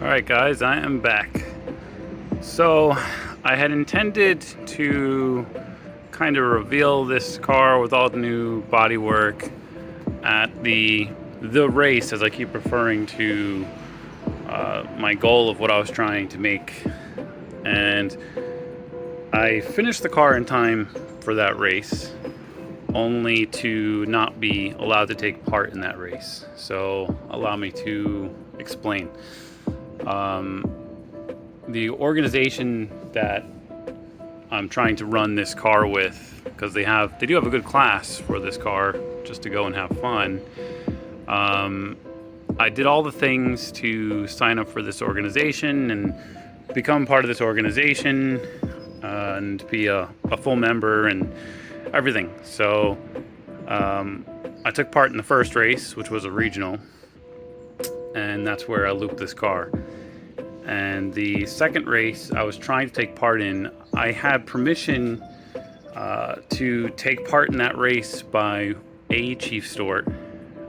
Alright guys, I am back. So I had intended to kind of reveal this car with all the new bodywork at the race, as I keep referring to my goal of what I was trying to make. And I finished the car in time for that race, only to not be allowed to take part in that race. So allow me to explain. The organization that I'm trying to run this car with, because they do have a good class for this car just to go and have fun. I did all the things to sign up for this organization and become part of this organization and be a full member and everything. So I took part in the first race, which was a regional, and that's where I looped this car. And the second race I was trying to take part in, I had permission to take part in that race by Chief Stewart.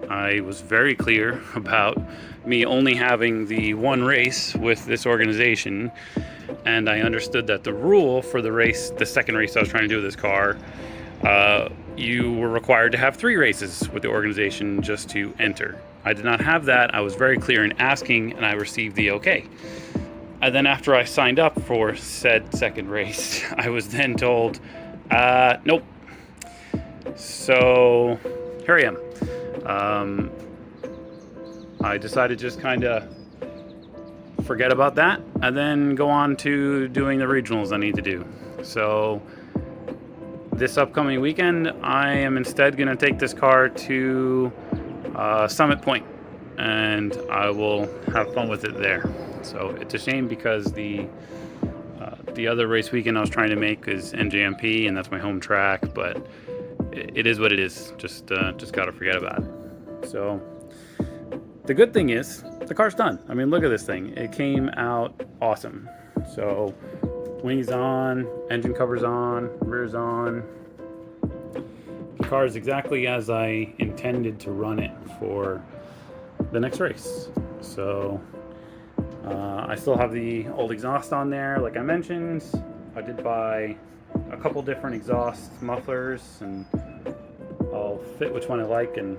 I was very clear about me only having the one race with this organization, and I understood that the rule for the second race I was trying to do with this car, you were required to have 3 races with the organization just to enter. I did not have that. I was very clear in asking, and I received the okay. And then after I signed up for said second race, I was then told, nope. So here I am. I decided to just kind of forget about that and then go on to doing the regionals I need to do. So this upcoming weekend, I am instead going to take this car to Summit Point, and I will have fun with it there. So it's a shame because the other race weekend I was trying to make is NJMP, and that's my home track, but it is what it is. Just gotta forget about it. So the good thing is the car's done. I mean, look at this thing. It came out awesome. So wings on, engine covers on, rear's on. The car is exactly as I intended to run it for the next race. So I still have the old exhaust on there, like I mentioned. I did buy a couple different exhaust mufflers, and I'll fit which one I like and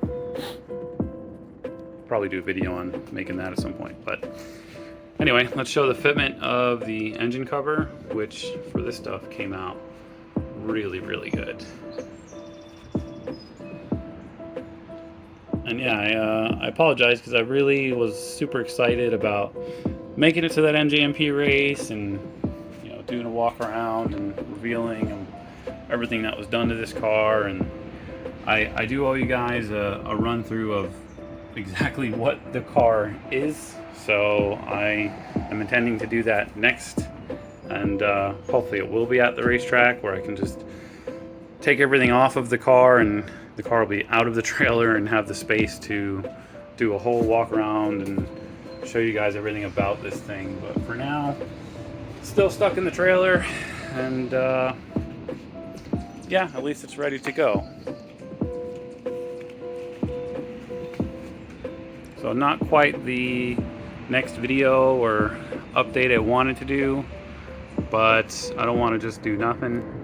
probably do a video on making that at some point. But anyway, let's show the fitment of the engine cover, which for this stuff came out really, really good. And yeah, I apologize because I really was super excited about making it to that NJMP race and, you know, doing a walk around and revealing everything that was done to this car. And I do owe you guys a run through of exactly what the car is. So I am intending to do that next, and hopefully it will be at the racetrack where I can just take everything off of the car and the car will be out of the trailer and have the space to do a whole walk around and show you guys everything about this thing. But for now, it's still stuck in the trailer, and yeah, at least it's ready to go. So not quite the next video or update I wanted to do, but I don't want to just do nothing.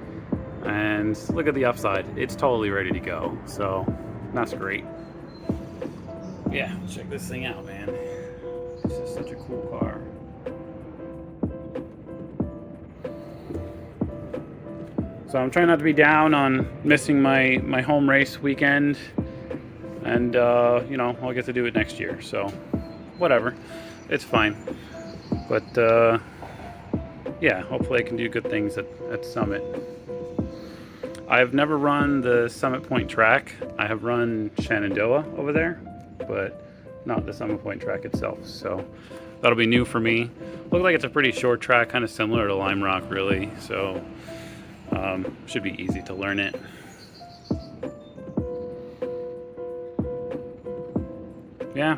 And look at the upside, it's totally ready to go, so that's great. Yeah, check this thing out, man. This is such a cool car. So I'm trying not to be down on missing my home race weekend, and you know, I'll get to do it next year, so whatever, it's fine. But yeah, hopefully I can do good things at Summit. I've never run the Summit Point track. I have run Shenandoah over there, but not the Summit Point track itself. So that'll be new for me. Looks like it's a pretty short track, kind of similar to Lime Rock, really. So should be easy to learn it. Yeah,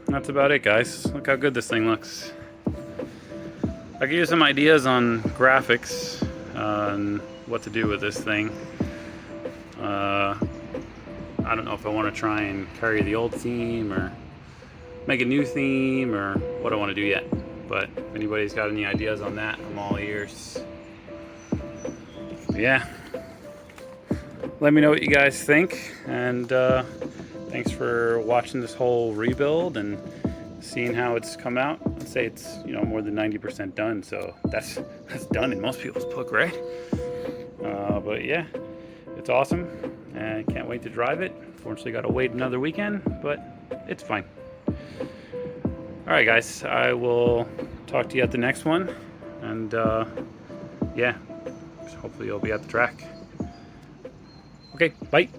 that's about it, guys. Look how good this thing looks. I could use some ideas on graphics and what to do with this thing. I don't know if I want to try and carry the old theme or make a new theme or what I want to do yet. But if anybody's got any ideas on that, I'm all ears. Yeah. Let me know what you guys think, and thanks for watching this whole rebuild and seeing how it's come out. I'd say it's, you know, more than 90% done, so that's done in most people's book, right? But yeah, it's awesome, and I can't wait to drive it. Unfortunately, got to wait another weekend, but it's fine. All right, guys, I will talk to you at the next one, and yeah, hopefully you'll be at the track. Okay, bye.